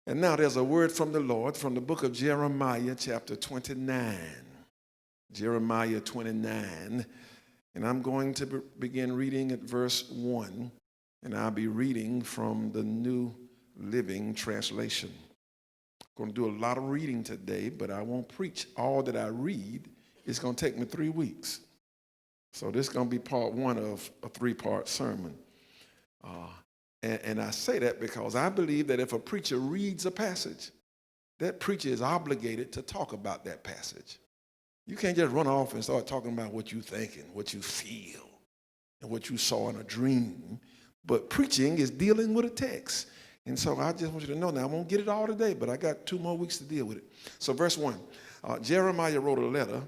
And now there's a word from the Lord from the book of Jeremiah, chapter 29. Jeremiah 29. And I'm going to begin reading at verse 1. And I'll be reading from the New Living Translation. I'm going to do a lot of reading today, but I won't preach all that I read. It's going to take me 3 weeks. So this is going to be part one of a 3-part sermon. And I say that because I believe that if a preacher reads a passage, that preacher is obligated to talk about that passage. You can't just run off and start talking about what you think and what you feel and what you saw in a dream. But preaching is dealing with a text. And so I just want you to know now, I won't get it all today, but I got 2 more weeks to deal with it. So verse 1, Jeremiah wrote a letter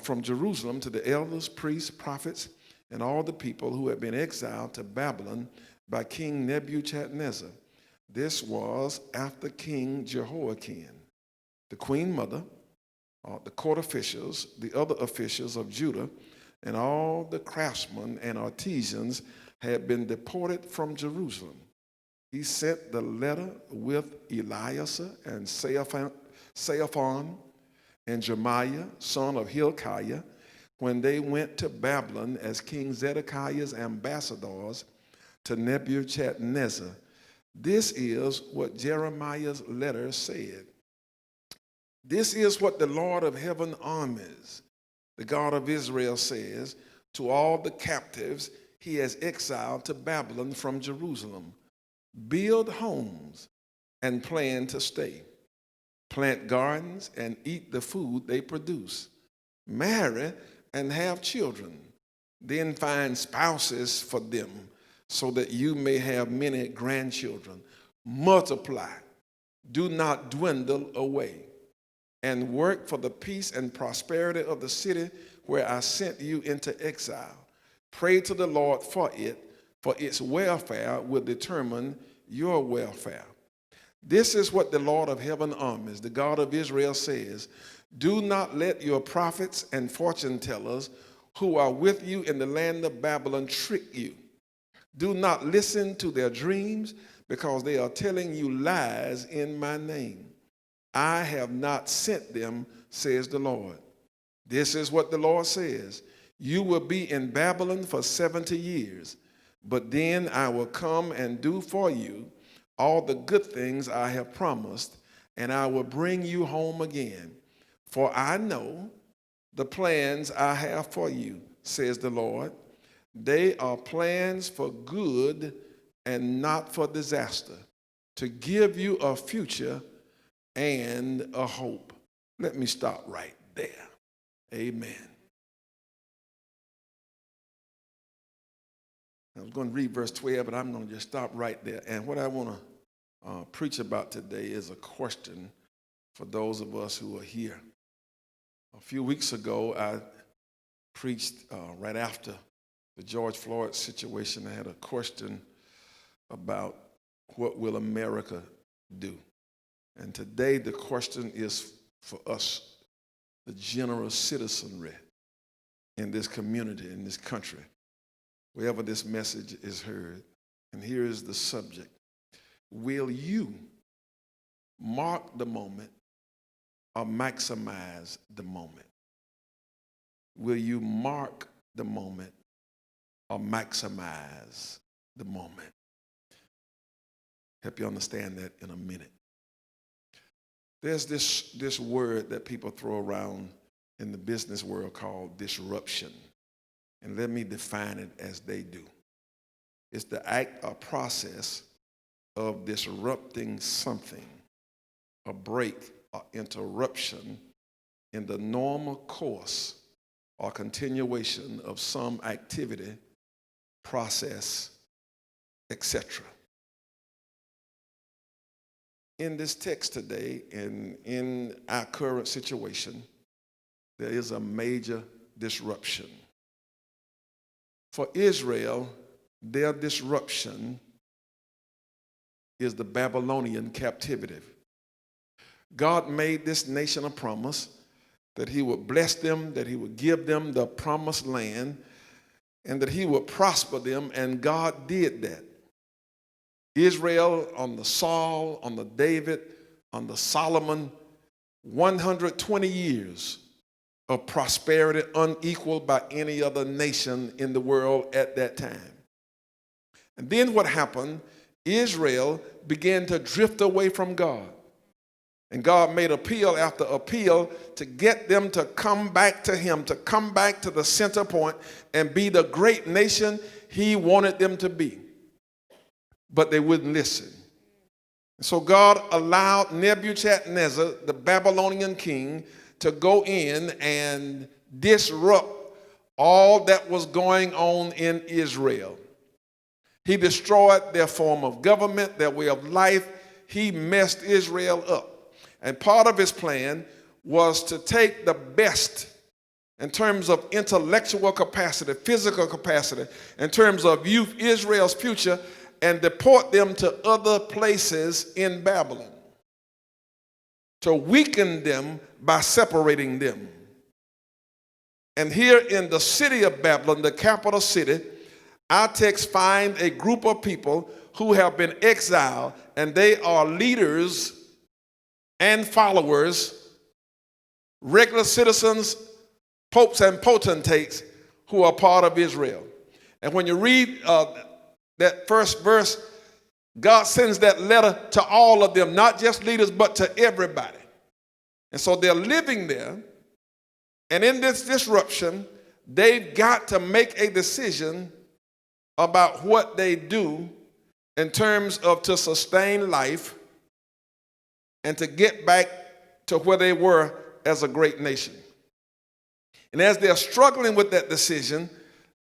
from Jerusalem to the elders, priests, prophets, and all the people who had been exiled to Babylon by King Nebuchadnezzar. This was after King Jehoiakim, the queen mother, the court officials, the other officials of Judah, and all the craftsmen and artisans had been deported from Jerusalem. He sent the letter with Eliasa and Shaphan and Jeremiah, son of Hilkiah, when they went to Babylon as King Zedekiah's ambassadors to Nebuchadnezzar. This is what Jeremiah's letter said. This is what the Lord of heaven armies, the God of Israel, says to all the captives he has exiled to Babylon from Jerusalem. Build homes and plan to stay. Plant gardens and eat the food they produce. Marry and have children. Then find spouses for them so that you may have many grandchildren. Multiply. Do not dwindle away. And work for the peace and prosperity of the city where I sent you into exile. Pray to the Lord for it, for its welfare will determine your welfare. This is what the Lord of heaven armies, the God of Israel, says. Do not let your prophets and fortune tellers who are with you in the land of Babylon trick you. Do not listen to their dreams, because they are telling you lies in my name. I have not sent them, says the Lord. This is what the Lord says. You will be in Babylon for 70 years, but then I will come and do for you all the good things I have promised, and I will bring you home again. For I know the plans I have for you, says the Lord. They are plans for good and not for disaster, to give you a future and a hope. Let me stop right there. Amen. I was going to read verse 12, but I'm going to just stop right there. And what I want to preach about today is a question for those of us who are here. A few weeks ago, I preached right after the George Floyd situation. I had a question about what will America do? And today the question is for us, the general citizenry in this community, in this country, wherever this message is heard. And here is the subject. Will you mark the moment or maximize the moment? Will you mark the moment or maximize the moment? Help you understand that in a minute. There's this word that people throw around in the business world called disruption. And let me define it as they do. It's the act or process of disrupting something, a break or interruption in the normal course or continuation of some activity, process, etc. In this text today, and in our current situation, there is a major disruption. For Israel, their disruption is the Babylonian captivity. God made this nation a promise that he would bless them, that he would give them the promised land, and that he would prosper them, and God did that. Israel under Saul, under David, under Solomon, 120 years of prosperity unequaled by any other nation in the world at that time. And then what happened? Israel began to drift away from God. And God made appeal after appeal to get them to come back to him, to come back to the center point and be the great nation he wanted them to be. But they wouldn't listen. So God allowed Nebuchadnezzar, the Babylonian king, to go in and disrupt all that was going on in Israel. He destroyed their form of government, their way of life. He messed Israel up. And part of his plan was to take the best in terms of intellectual capacity, physical capacity, in terms of youth, Israel's future, and deport them to other places in Babylon, to weaken them by separating them. And here in the city of Babylon, the capital city, our text find a group of people who have been exiled, and they are leaders and followers, regular citizens, popes and potentates who are part of Israel. And when you read that first verse, God sends that letter to all of them, not just leaders, but to everybody. And so they're living there. And in this disruption, they've got to make a decision about what they do in terms of to sustain life and to get back to where they were as a great nation. And as they're struggling with that decision,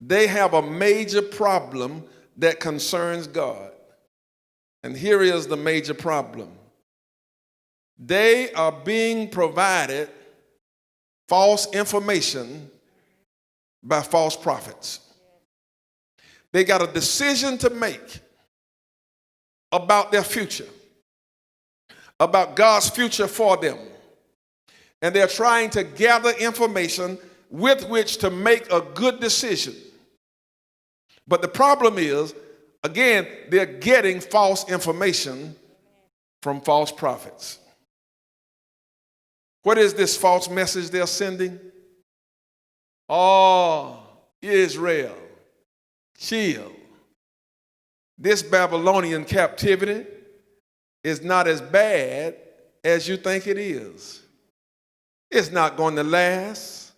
they have a major problem that concerns God. And here is the major problem. They are being provided false information by false prophets. They got a decision to make about their future, about God's future for them. And they're trying to gather information with which to make a good decision. But the problem is, again, they're getting false information from false prophets. What is this false message they're sending? Oh, Israel, chill. This Babylonian captivity is not as bad as you think it is. It's not going to last.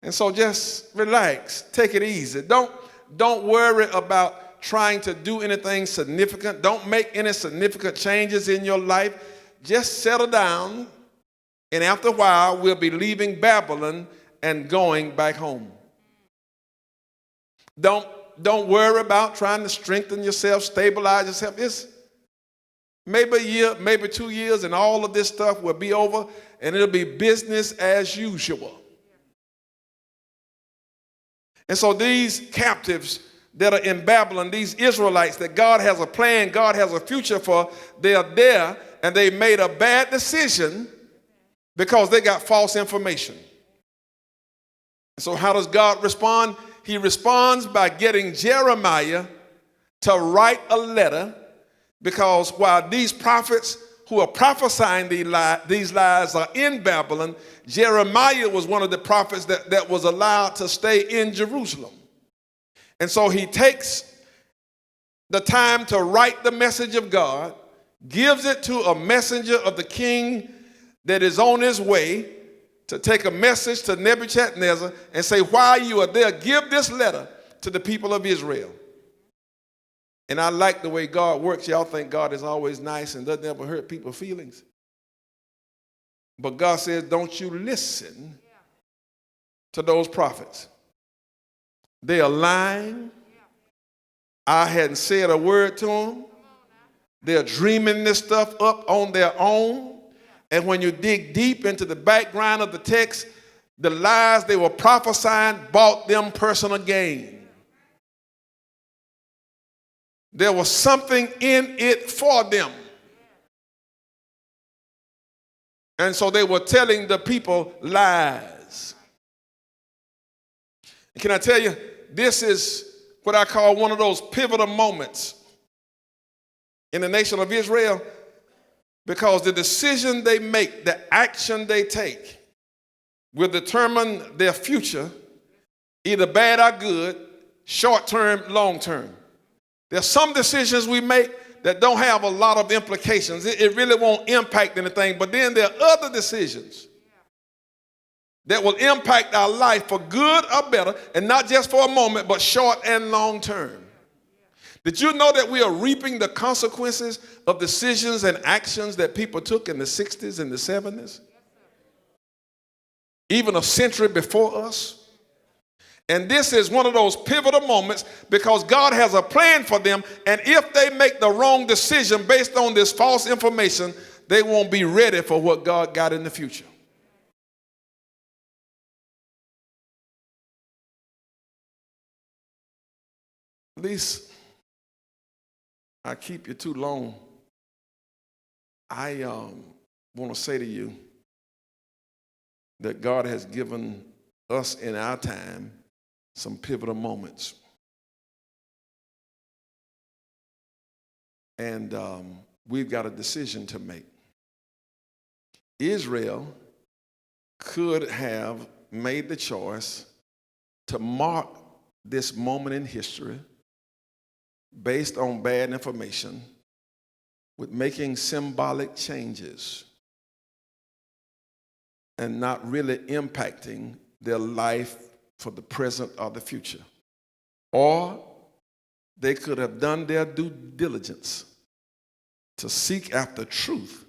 And so just relax, take it easy. Don't worry about trying to do anything significant. Don't make any significant changes in your life. Just settle down, and after a while, we'll be leaving Babylon and going back home. Don't worry about trying to strengthen yourself, stabilize yourself. It's maybe a year, maybe 2 years, and all of this stuff will be over, and it'll be business as usual. And so these captives that are in Babylon, these Israelites that God has a plan, God has a future for, they are there, and they made a bad decision because they got false information. So how does God respond? He responds by getting Jeremiah to write a letter, because while these prophets who are prophesying these lies are in Babylon, Jeremiah was one of the prophets that was allowed to stay in Jerusalem. And so he takes the time to write the message of God, gives it to a messenger of the king that is on his way to take a message to Nebuchadnezzar and say, while you are there, give this letter to the people of Israel. And I like the way God works. Y'all think God is always nice and doesn't ever hurt people's feelings. But God says, don't you listen to those prophets. They are lying. I hadn't said a word to them. They're dreaming this stuff up on their own. And when you dig deep into the background of the text, the lies they were prophesying brought them personal gain. There was something in it for them. And so they were telling the people lies. Can I tell you, this is what I call one of those pivotal moments in the nation of Israel? Because the decision they make, the action they take, will determine their future, either bad or good, short term, long term. There's some decisions we make that don't have a lot of implications. It really won't impact anything. But then there are other decisions that will impact our life for good or better, and not just for a moment, but short and long term. Did you know that we are reaping the consequences of decisions and actions that people took in the 60s and the 70s? Even a century before us? And this is one of those pivotal moments because God has a plan for them, and if they make the wrong decision based on this false information, they won't be ready for what God got in the future. At least I keep you too long. I want to say to you that God has given us in our time some pivotal moments. And we've got a decision to make. Israel could have made the choice to mark this moment in history based on bad information with making symbolic changes and not really impacting their life for the present or the future. Or they could have done their due diligence to seek after truth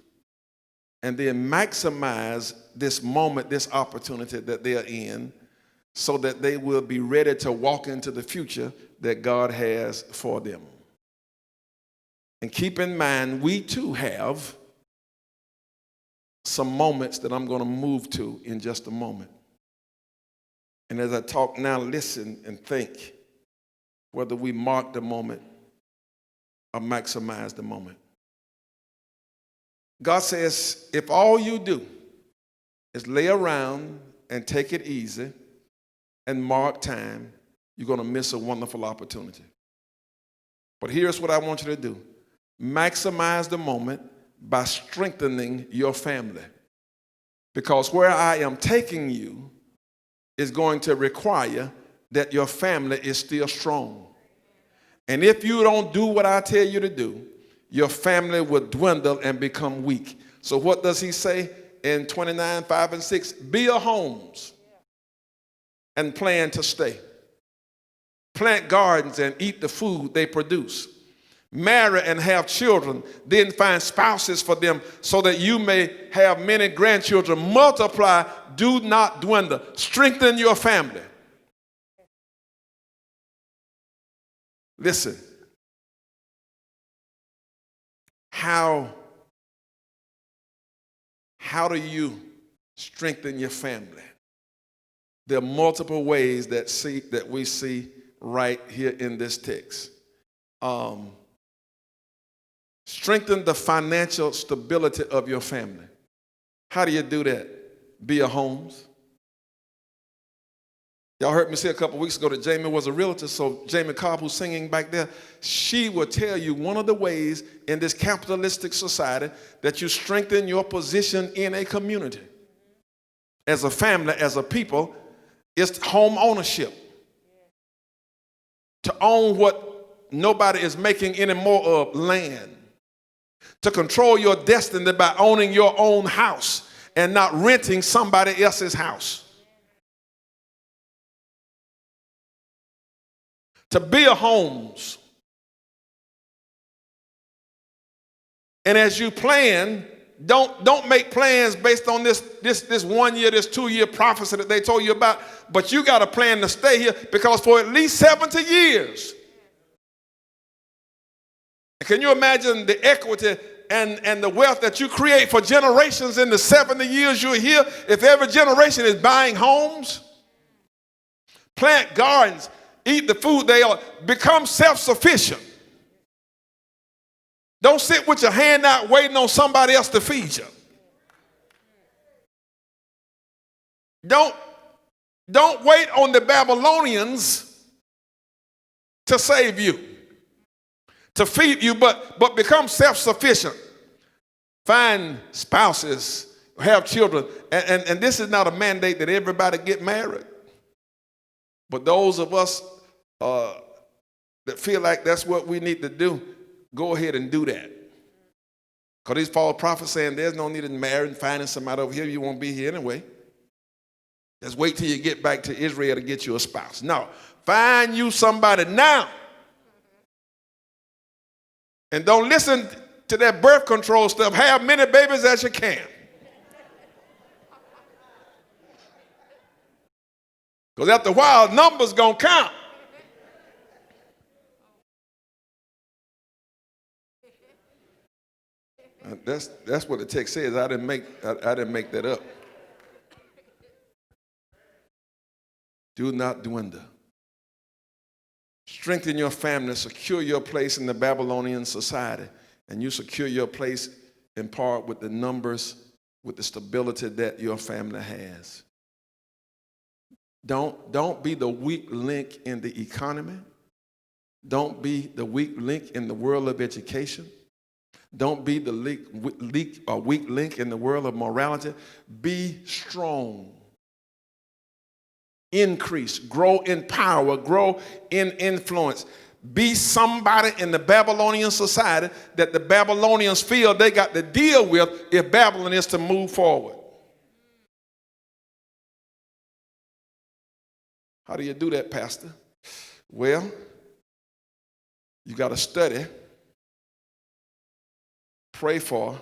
and then maximize this moment, this opportunity that they are in, so that they will be ready to walk into the future that God has for them. And keep in mind, we too have some moments that I'm going to move to in just a moment. And as I talk now, listen and think whether we mark the moment or maximize the moment. God says, if all you do is lay around and take it easy and mark time, you're going to miss a wonderful opportunity. But here's what I want you to do. Maximize the moment by strengthening your family. Because where I am taking you is going to require that your family is still strong. And if you don't do what I tell you to do, your family will dwindle and become weak. So what does he say in 29:5-6? Build homes and plan to stay. Plant gardens and eat the food they produce. Marry and have children, then find spouses for them so that you may have many grandchildren. Multiply, do not dwindle. Strengthen your family. Listen, how do you strengthen your family? There are multiple ways that we see right here in this text. Strengthen the financial stability of your family. How do you do that? Build homes. Y'all heard me say a couple weeks ago that Jamie was a realtor, so Jamie Cobb, who's singing back there, she will tell you one of the ways in this capitalistic society that you strengthen your position in a community, as a family, as a people, is home ownership. To own what nobody is making any more of, land. To control your destiny by owning your own house and not renting somebody else's house. To build homes. And as you plan, don't make plans based on this 1 year, this 2 year prophecy that they told you about, but you got a plan to stay here because for at least 70 years. Can you imagine the equity and the wealth that you create for generations in the 70 years you're here? If every generation is buying homes, plant gardens, eat the food they are, become self-sufficient. Don't sit with your hand out waiting on somebody else to feed you. Don't wait on the Babylonians to save you. to feed you, but become self-sufficient. Find spouses, have children. And this is not a mandate that everybody get married. But those of us that feel like that's what we need to do, go ahead and do that. Because these false prophets saying there's no need in marrying and finding somebody over here. You won't be here anyway. Just wait till you get back to Israel to get you a spouse. No, find you somebody now. And don't listen to that birth control stuff. Have many babies as you can. Because after a while, numbers going to count. That's what the text says. I didn't make that up. Do not dwindle. Strengthen your family, secure your place in the Babylonian society, and you secure your place in part with the numbers, with the stability that your family has. Don't be the weak link in the economy. Don't be the weak link in the world of education. Don't be the weak link in the world of morality. Be strong. Increase, grow in power, grow in influence. Be somebody in the Babylonian society that the Babylonians feel they got to deal with if Babylon is to move forward. How do you do that, Pastor? Well, you got to study, pray for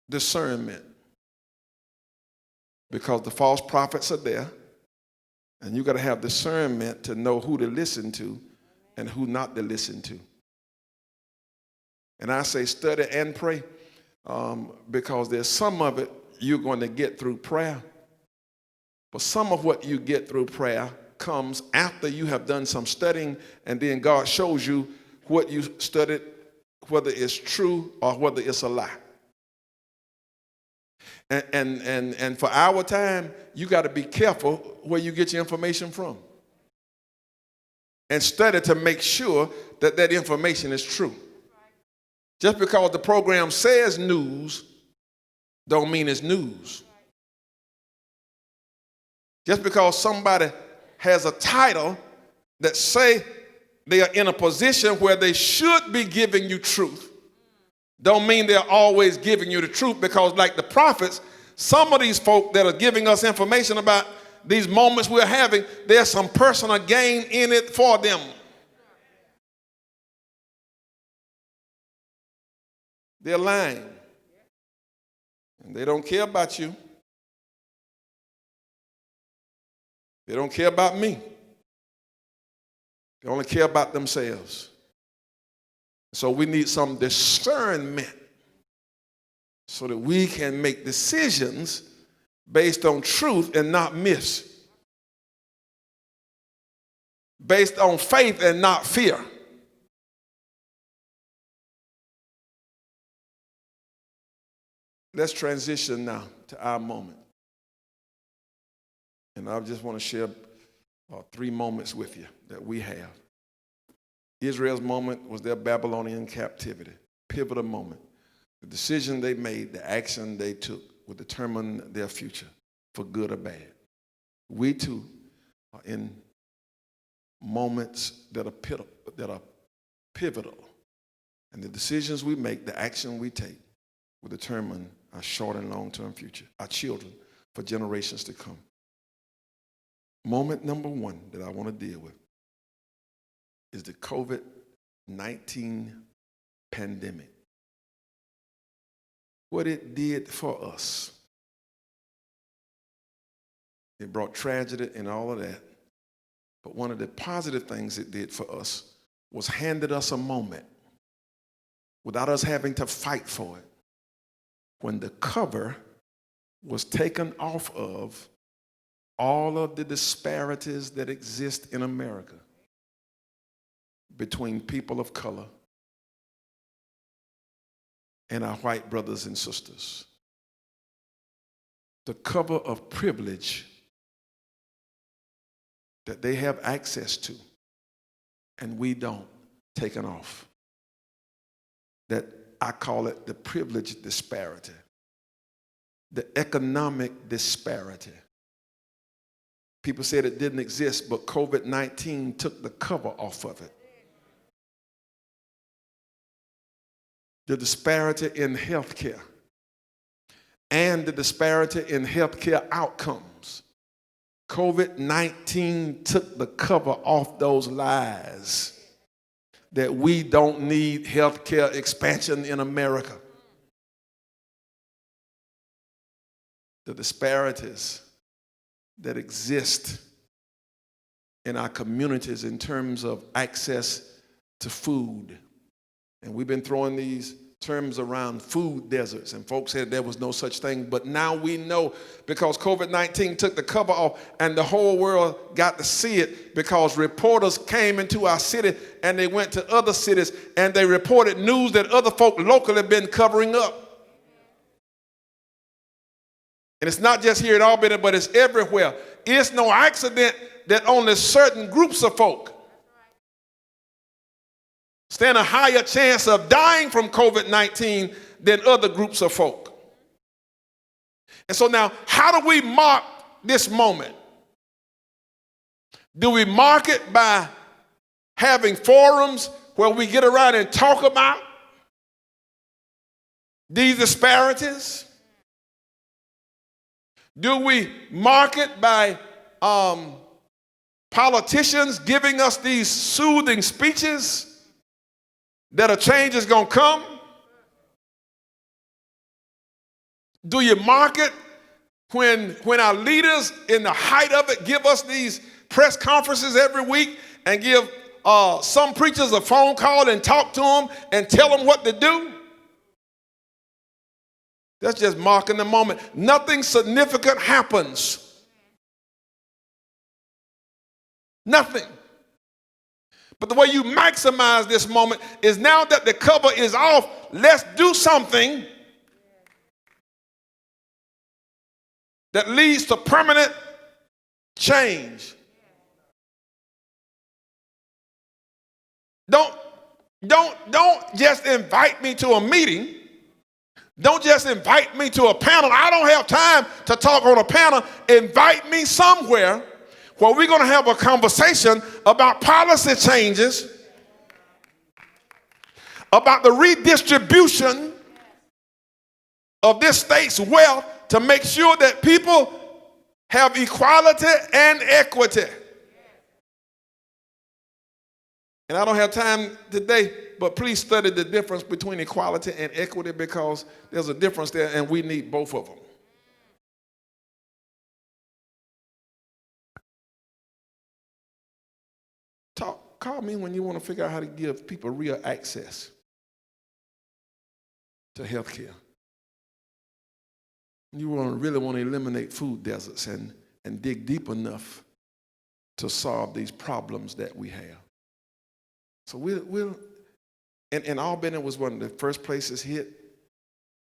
discernment, because the false prophets are there, and you got to have discernment to know who to listen to and who not to listen to. And I say study and pray, because there's some of it you're going to get through prayer, but some of what you get through prayer comes after you have done some studying, and then God shows you what you studied, whether it's true or whether it's a lie. And for our time, you got to be careful where you get your information from, and study to make sure that that information is true. Just because the program says news don't mean it's news. Just because somebody has a title that say they are in a position where they should be giving you truth, don't mean they're always giving you the truth, because like the prophets, some of these folk that are giving us information about these moments we're having, there's some personal gain in it for them. They're lying. And they don't care about you. They don't care about me. They only care about themselves. So we need some discernment so that we can make decisions based on truth and not myths. Based on faith and not fear. Let's transition now to our moment. And I just want to share 3 moments with you that we have. Israel's moment was their Babylonian captivity. Pivotal moment. The decision they made, the action they took will determine their future, for good or bad. We too are in moments that are pivotal. And the decisions we make, the action we take, will determine our short and long-term future, our children, for generations to come. Moment number 1 that I want to deal with is the COVID-19 pandemic. What it did for us. It brought tragedy and all of that. But one of the positive things it did for us was handed us a moment without us having to fight for it, when the cover was taken off of all of the disparities that exist in America between people of color and our white brothers and sisters. The cover of privilege that they have access to and we don't, taken off. that I call it the privilege disparity, the economic disparity. People said it didn't exist, but COVID-19 took the cover off of it. The disparity in healthcare and the disparity in healthcare outcomes. COVID-19 took the cover off those lies that we don't need healthcare expansion in America. The disparities that exist in our communities in terms of access to food. And we've been throwing these terms around, food deserts, and folks said there was no such thing, but now we know because COVID-19 took the cover off and the whole world got to see it because reporters came into our city and they went to other cities and they reported news that other folk locally have been covering up. And it's not just here in Albany, but it's everywhere. It's no accident that only certain groups of folk stand a higher chance of dying from COVID-19 than other groups of folk. And so now, how do we mark this moment? Do we mark it by having forums where we get around and talk about these disparities? Do we mark it by politicians giving us these soothing speeches that a change is going to come? Do you mark it when our leaders in the height of it give us these press conferences every week and give some preachers a phone call and talk to them and tell them what to do? That's just marking the moment. Nothing significant happens. Nothing. But the way you maximize this moment is now that the cover is off, let's do something that leads to permanent change. Don't just invite me to a meeting. Don't just invite me to a panel. I don't have time to talk on a panel. Invite me somewhere where we're going to have a conversation about policy changes, about the redistribution of this state's wealth to make sure that people have equality and equity. And I don't have time today, but please study the difference between equality and equity because there's a difference there and we need both of them. Call me when you want to figure out how to give people real access to health care. You really want to eliminate food deserts and dig deep enough to solve these problems that we have. So and Albany was one of the first places hit,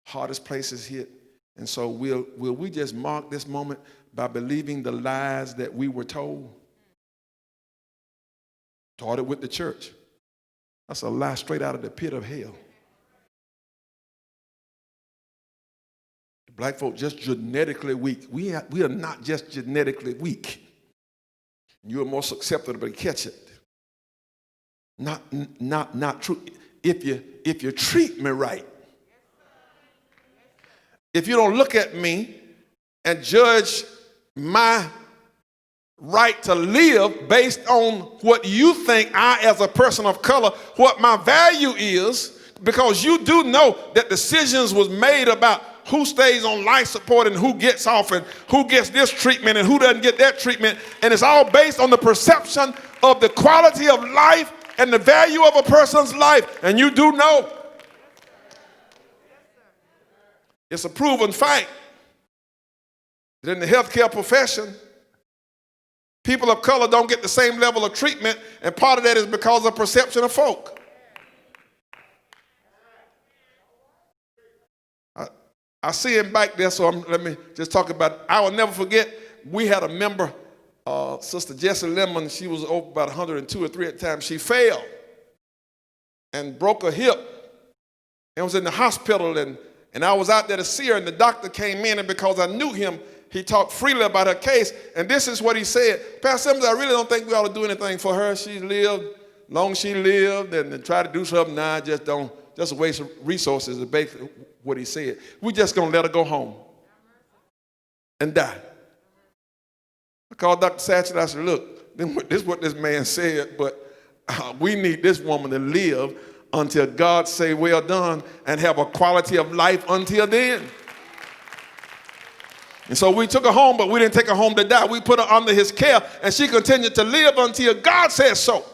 hardest places hit. And so will we just mark this moment by believing the lies that we were told? Started with the church. That's a lie straight out of the pit of hell. The black folk just genetically weak. We are not just genetically weak. You are more susceptible to catch it. Not true. If you treat me right, if you don't look at me and judge my right to live based on what you think I, as a person of color, what my value is, because you do know that decisions was made about who stays on life support and who gets off and who gets this treatment and who doesn't get that treatment, and it's all based on the perception of the quality of life and the value of a person's life. And you do know it's a proven fact that in the healthcare profession, people of color don't get the same level of treatment, and part of that is because of perception of folk. I see him back there, so let me just talk about it. I will never forget, we had a member, Sister Jessie Lemon. She was over about 102 or 3 at the time. She fell and broke her hip I was in the hospital, and I was out there to see her, and the doctor came in, and because I knew him, he talked freely about her case. And this is what he said. Pastor Simmons, I really don't think we ought to do anything for her. She lived long as she lived, and to try to do something now, just a waste of resources is basically what he said. We're just going to let her go home and die. I called Dr. Satchel. I said, look, this is what this man said, but we need this woman to live until God say, well done, and have a quality of life until then. And so we took her home, but we didn't take her home to die. We put her under his care, and she continued to live until God said so.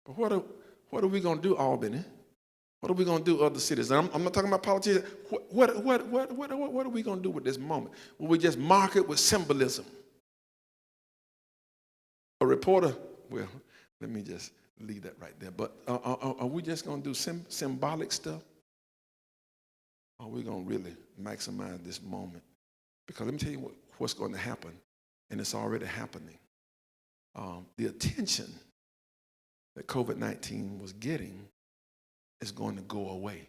But what are we going to do, Albany? What are we going to do, other cities? And I'm not talking about politicians. What are we going to do with this moment? Will we just mark it with symbolism? A reporter, well, let me just leave that right there. But are we just going to do symbolic stuff? Or are we going to really maximize this moment? Because let me tell you what's going to happen, and it's already happening. The attention that COVID-19 was getting is going to go away.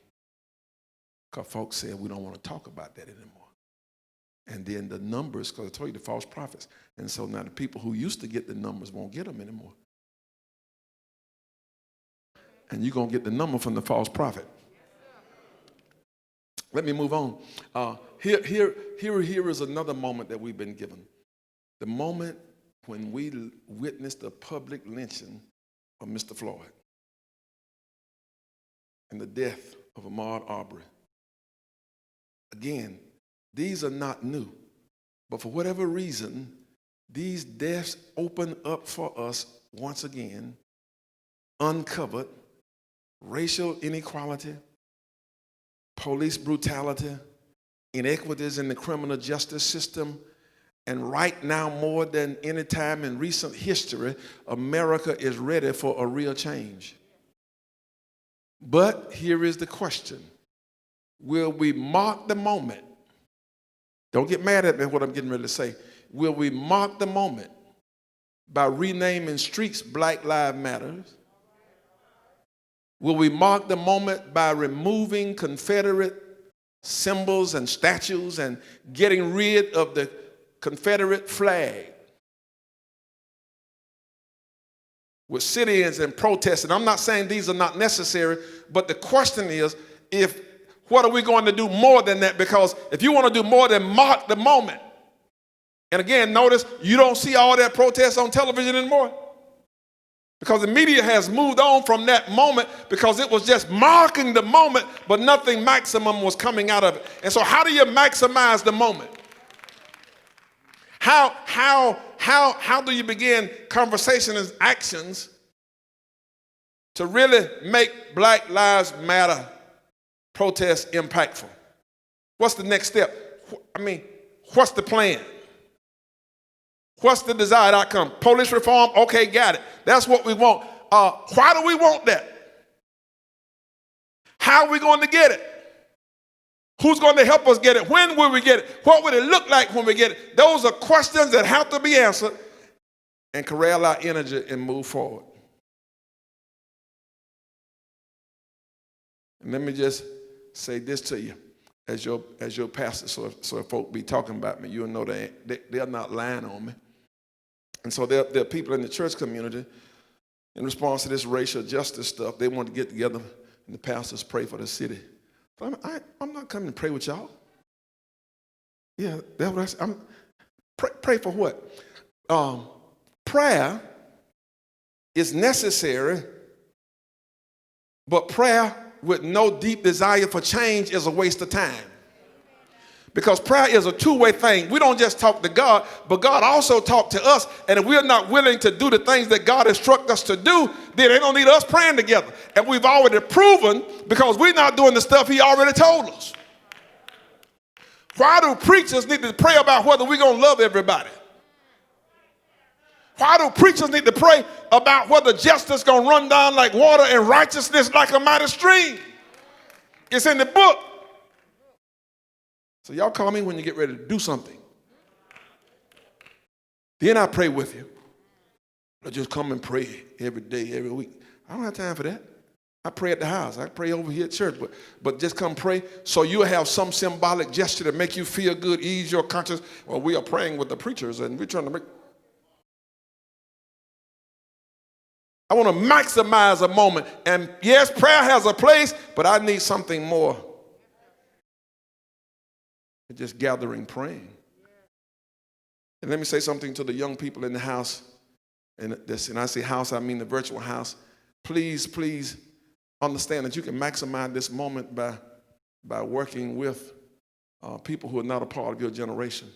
Because folks said we don't want to talk about that anymore. And then the numbers, because I told you the false prophets. And so now the people who used to get the numbers won't get them anymore. And you're going to get the number from the false prophet. Let me move on. Here is another moment that we've been given. The moment when we witnessed the public lynching of Mr. Floyd and the death of Ahmaud Arbery. Again, these are not new, but for whatever reason, these deaths open up for us once again, uncovered racial inequality, police brutality, inequities in the criminal justice system, and right now, more than any time in recent history, America is ready for a real change. But here is the question. Will we mark the moment? Don't get mad at me what I'm getting ready to say. Will we mark the moment by renaming streets Black Lives Matter? Will we mark the moment by removing Confederate symbols and statues and getting rid of the Confederate flag? With sit-ins and protests, and I'm not saying these are not necessary, but the question is, what are we going to do more than that? Because if you want to do more than mark the moment, and again, notice you don't see all that protest on television anymore, because the media has moved on from that moment because it was just marking the moment, but nothing maximum was coming out of it. And so how do you maximize the moment? How do you begin conversations and actions to really make Black Lives Matter protests impactful? What's the next step? I mean, what's the plan? What's the desired outcome? Police reform? Okay, got it. That's what we want. Why do we want that? How are we going to get it? Who's going to help us get it? When will we get it? What will it look like when we get it? Those are questions that have to be answered and corral our energy and move forward. And let me just say this to you as your pastor, so if folk be talking about me, you'll know they're not lying on me. And so there are people in the church community, in response to this racial justice stuff, they want to get together and the pastors pray for the city. But I'm not coming to pray with y'all. Yeah, that's what I said. Pray for what? Prayer is necessary, but prayer with no deep desire for change is a waste of time. Because prayer is a two-way thing. We don't just talk to God, but God also talks to us. And if we're not willing to do the things that God instructs us to do, then they don't need us praying together. And we've already proven, because we're not doing the stuff he already told us. Why do preachers need to pray about whether we're going to love everybody? Why do preachers need to pray about whether justice is going to run down like water and righteousness like a mighty stream? It's in the book. So y'all call me when you get ready to do something. Then I pray with you. I just come and pray every day, every week. I don't have time for that. I pray at the house. I pray over here at church. But just come pray so you'll have some symbolic gesture to make you feel good, ease your conscience. Well, we are praying with the preachers and we're trying to make... I want to maximize a moment. And yes, prayer has a place, but I need something more than just gathering praying. And let me say something to the young people in the house. And I say house, I mean the virtual house. Please, please understand that you can maximize this moment by working with people who are not a part of your generation.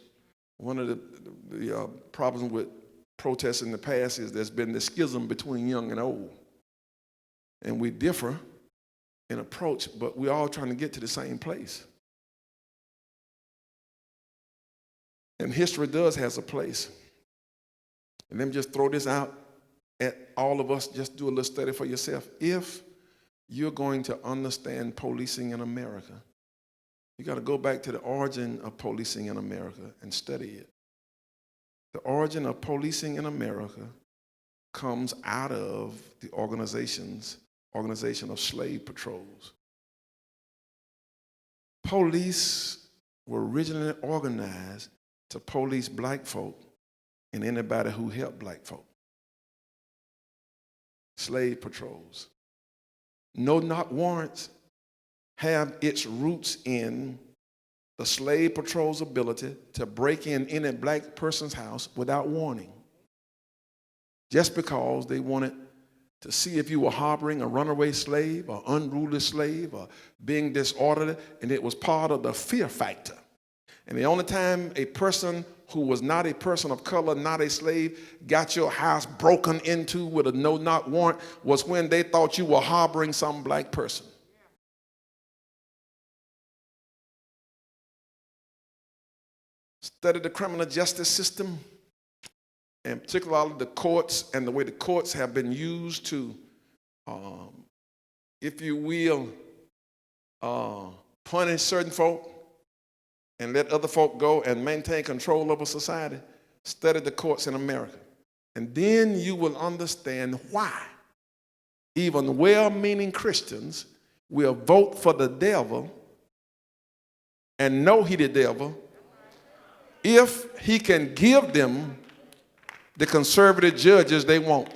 One of the problems with protests in the past is there's been this schism between young and old. And we differ in approach, but we're all trying to get to the same place. And history does has a place. And let me just throw this out at all of us. Just do a little study for yourself. If you're going to understand policing in America, you got to go back to the origin of policing in America and study it. The origin of policing in America comes out of the organization of slave patrols. Police were originally organized to police black folk and anybody who helped black folk. Slave patrols. No-knock warrants have its roots in the slave patrol's ability to break in any black person's house without warning, just because they wanted to see if you were harboring a runaway slave or unruly slave or being disorderly, and it was part of the fear factor. And the only time a person who was not a person of color, not a slave, got your house broken into with a no-knock warrant was when they thought you were harboring some black person. Study the criminal justice system, and particularly the courts and the way the courts have been used to, if you will, punish certain folk and let other folk go and maintain control over society. Study the courts in America. And then you will understand why even well-meaning Christians will vote for the devil and know he the devil if he can give them the conservative judges they want.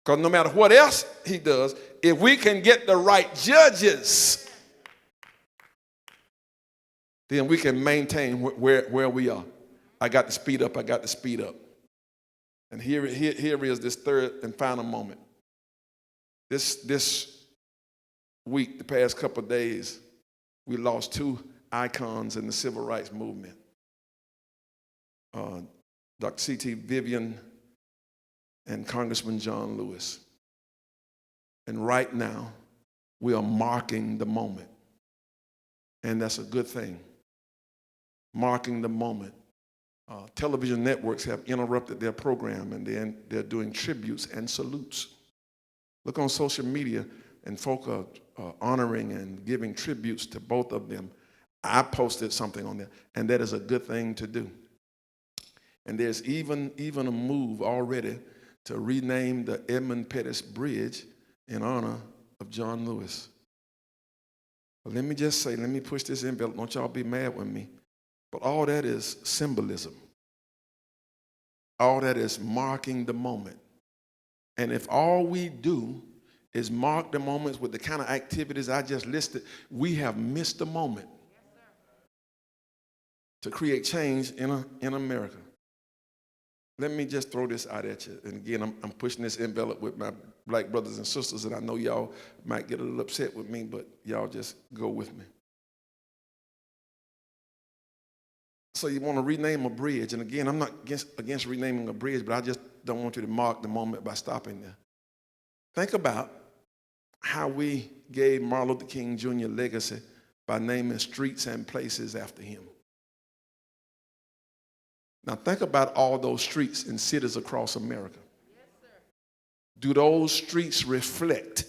Because no matter what else he does, if we can get the right judges, then we can maintain where we are. I got to speed up. And here is this third and final moment. This week, the past couple of days, we lost two icons in the civil rights movement. Dr. C.T. Vivian and Congressman John Lewis. And right now, we are marking the moment. And that's a good thing. Marking the moment. Television networks have interrupted their program, and then they're doing tributes and salutes. Look on social media, and folk are honoring and giving tributes to both of them. I posted something on there, and that is a good thing to do. And there's even a move already to rename the Edmund Pettus Bridge in honor of John Lewis. But let me just say, let me push this envelope. Don't y'all be mad with me. But all that is symbolism. All that is marking the moment. And if all we do is mark the moments with the kind of activities I just listed, we have missed the moment to create change in America. Let me just throw this out at you. And again, I'm pushing this envelope with my black brothers and sisters, and I know y'all might get a little upset with me, but y'all just go with me. So you want to rename a bridge. And again, I'm not against renaming a bridge, but I just don't want you to mark the moment by stopping there. Think about how we gave Martin Luther King Jr. legacy by naming streets and places after him. Now think about all those streets in cities across America. Yes, sir. Do those streets reflect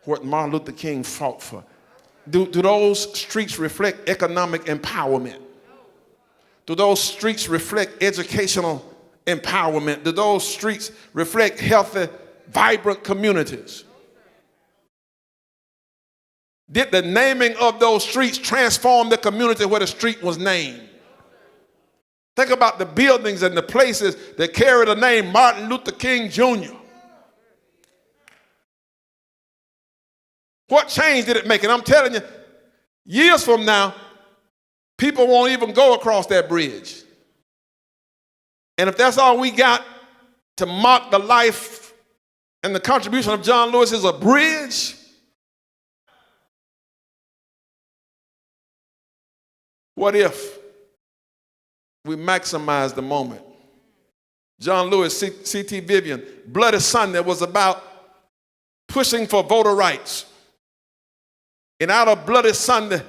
what Martin Luther King fought for? Do those streets reflect economic empowerment? Do those streets reflect educational empowerment? Do those streets reflect healthy, vibrant communities? Did the naming of those streets transform the community where the street was named? Think about the buildings and the places that carry the name Martin Luther King Jr. What change did it make? And I'm telling you, years from now, people won't even go across that bridge. And if that's all we got to mark the life and the contribution of John Lewis is a bridge, what if we maximize the moment? John Lewis, C.T. Vivian, Bloody Sunday was about pushing for voter rights. And out of Bloody Sunday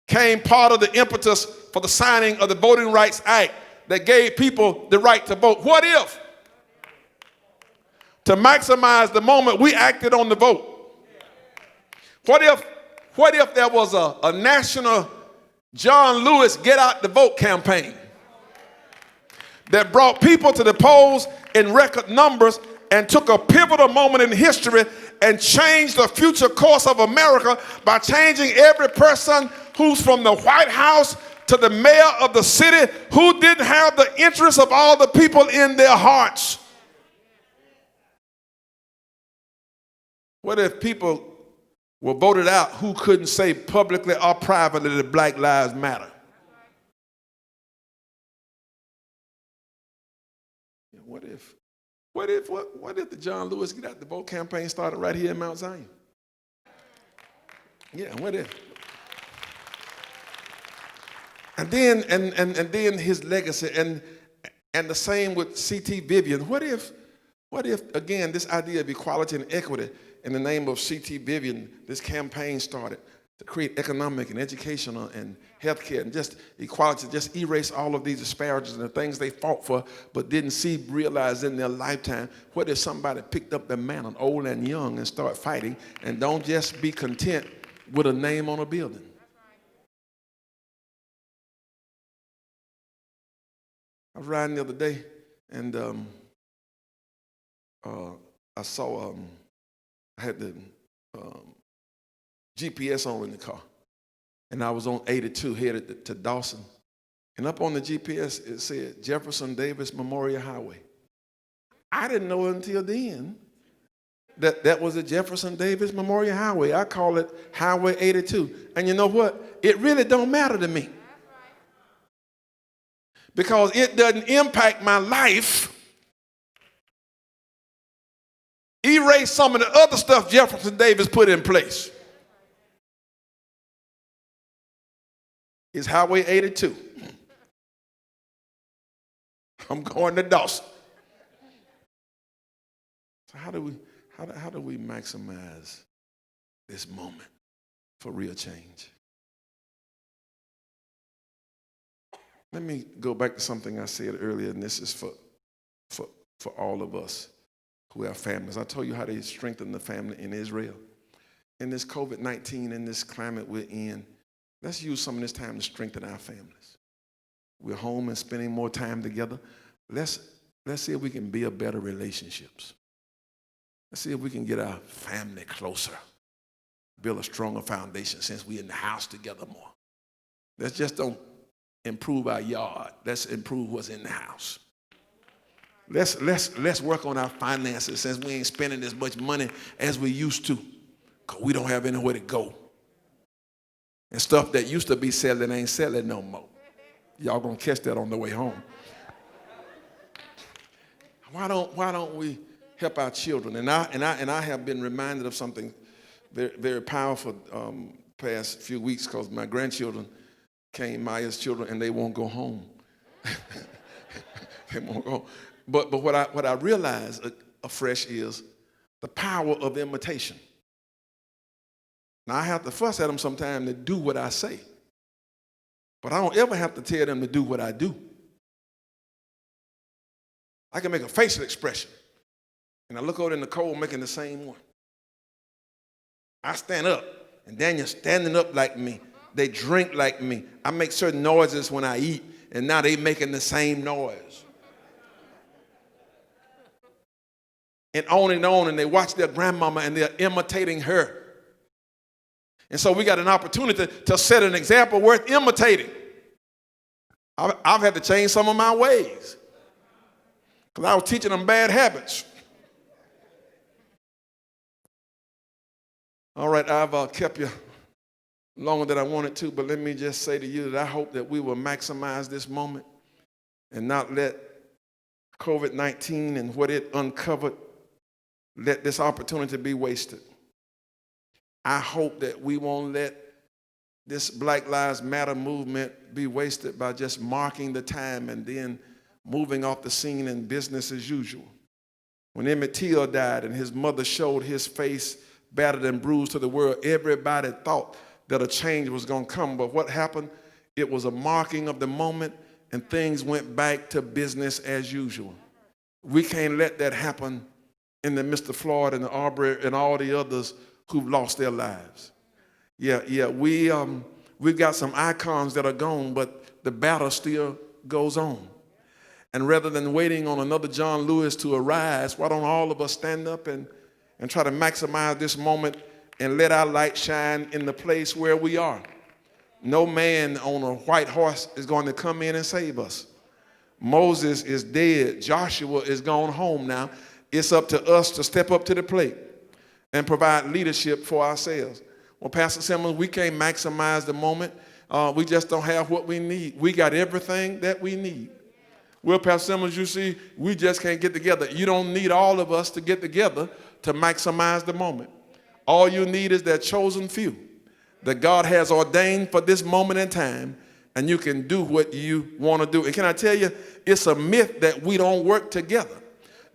came part of the impetus for the signing of the Voting Rights Act that gave people the right to vote. What if, to maximize the moment, we acted on the vote? What if there was a national John Lewis Get Out the Vote campaign that brought people to the polls in record numbers and took a pivotal moment in history and changed the future course of America by changing every person who's from the White House to the mayor of the city who didn't have the interests of all the people in their hearts? What if people were voted out who couldn't say publicly or privately that Black Lives Matter? What if the John Lewis Get Out the Vote campaign started right here in Mount Zion? Yeah, what if? And then his legacy, and the same with C.T. Vivian. What if again this idea of equality and equity, in the name of C.T. Vivian, this campaign started to create economic and educational and healthcare and just equality, just erase all of these disparities and the things they fought for but didn't see realized in their lifetime. What if somebody picked up the mantle, old and young, and start fighting, and don't just be content with a name on a building? I was riding the other day, and I saw I had the GPS on in the car, and I was on 82 headed to Dawson, and up on the GPS it said Jefferson Davis Memorial Highway. I didn't know until then that was the Jefferson Davis Memorial Highway. I call it Highway 82, and you know what? It really don't matter to me, because it doesn't impact my life. Erase some of the other stuff Jefferson Davis put in place. It's Highway 82. I'm going to Dawson. So how do we maximize this moment for real change? Let me go back to something I said earlier, and this is for all of us who have families. I told you how they strengthened the family in Israel. In this COVID-19, in this climate we're in, let's use some of this time to strengthen our families. We're home and spending more time together. Let's see if we can build better relationships. Let's see if we can get our family closer, build a stronger foundation since we're in the house together more. Let's just don't improve our yard. Let's improve what's in the house. Let's work on our finances since we ain't spending as much money as we used to, because we don't have anywhere to go. And stuff that used to be selling ain't selling no more. Y'all gonna catch that on the way home. Why don't we help our children? And I have been reminded of something very, very powerful past few weeks, because my grandchildren came, Maya's children, and they won't go home. They won't go. But what I realized afresh is the power of imitation. Now, I have to fuss at them sometimes to do what I say, but I don't ever have to tell them to do what I do. I can make a facial expression, and I look over in the cold making the same one. I stand up, and Daniel's standing up like me. They drink like me. I make certain noises when I eat, and now they making the same noise. and they watch their grandmama and they're imitating her. And so we got an opportunity to set an example worth imitating. I've had to change some of my ways because I was teaching them bad habits. All right, I've kept you longer than I wanted to, but let me just say to you that I hope that we will maximize this moment and not let COVID-19 and what it uncovered, let this opportunity be wasted. I hope that we won't let this Black Lives Matter movement be wasted by just marking the time and then moving off the scene in business as usual. When Emmett Till died and his mother showed his face battered and bruised to the world, everybody thought that a change was going to come. But what happened? It was a marking of the moment and things went back to business as usual. We can't let that happen in the Mr. Floyd and the Arbery and all the others who've lost their lives. We've got some icons that are gone, but the battle still goes on. And rather than waiting on another John Lewis to arise, why don't all of us stand up and try to maximize this moment and let our light shine in the place where we are. No man on a white horse is going to come in and save us. Moses is dead. Joshua is gone home now. It's up to us to step up to the plate and provide leadership for ourselves. Well, Pastor Simmons, we can't maximize the moment. We just don't have what we need. We got everything that we need. Well, Pastor Simmons, you see, we just can't get together. You don't need all of us to get together to maximize the moment. All you need is that chosen few that God has ordained for this moment in time, and you can do what you want to do. And can I tell you, it's a myth that we don't work together.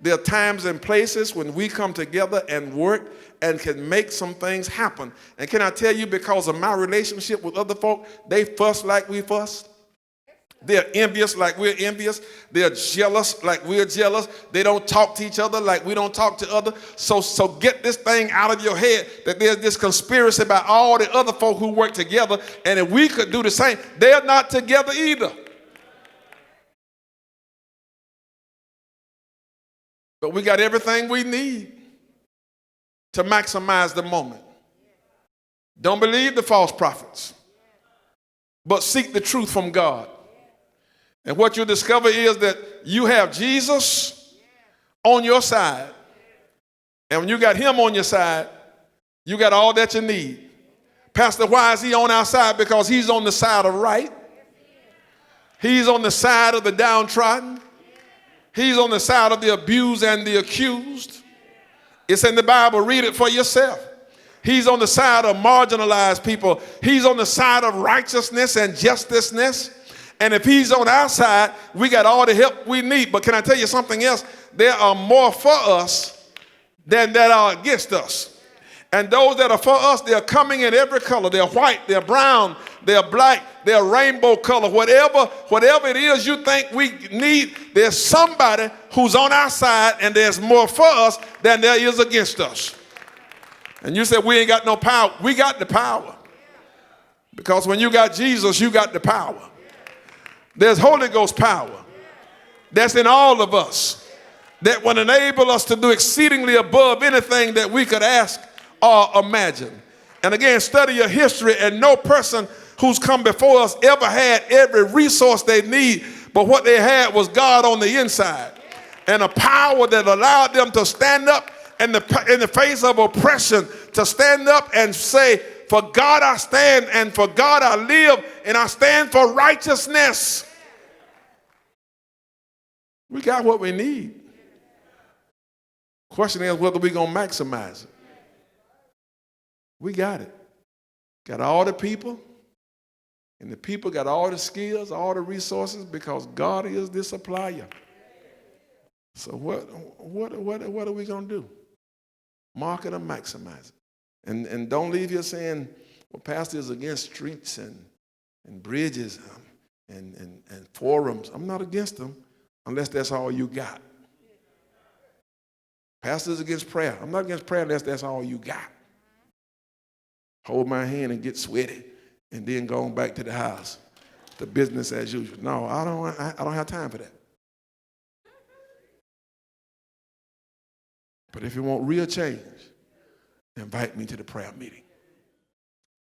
There are times and places when we come together and work and can make some things happen. And can I tell you, because of my relationship with other folk, they fuss like we fuss. They're envious like we're envious. They're jealous like we're jealous. They don't talk to each other like we don't talk to others. So get this thing out of your head that there's this conspiracy about all the other folk who work together, and if we could do the same, they're not together either. But we got everything we need to maximize the moment. Don't believe the false prophets, but seek the truth from God. And what you'll discover is that you have Jesus on your side. And when you got him on your side, you got all that you need. Pastor, why is he on our side? Because he's on the side of right. He's on the side of the downtrodden. He's on the side of the abused and the accused. It's in the Bible. Read it for yourself. He's on the side of marginalized people. He's on the side of righteousness and justiceness. And if he's on our side, we got all the help we need. But can I tell you something else? There are more for us than that are against us. And those that are for us, they're coming in every color. They're white, they're brown, they're black, they're rainbow color. Whatever it is you think we need, there's somebody who's on our side, and there's more for us than there is against us. And you said we ain't got no power. We got the power. Because when you got Jesus, you got the power. There's Holy Ghost power that's in all of us that will enable us to do exceedingly above anything that we could ask or imagine. And again, study your history, and no person who's come before us ever had every resource they need, but what they had was God on the inside and a power that allowed them to stand up in the face of oppression, to stand up and say, for God I stand, and for God I live, and I stand for righteousness. We got what we need. Question is whether we're going to maximize it. We got it. Got all the people, and the people got all the skills, all the resources, because God is the supplier. So what are we going to do? Market or maximize it. And don't leave here saying, well, pastor is against streets and bridges and forums. I'm not against them unless that's all you got. Pastor is against prayer. I'm not against prayer unless that's all you got. Hold my hand and get sweaty and then go on back to the house. The business as usual. No, I don't have time for that. But if you want real change, invite me to the prayer meeting.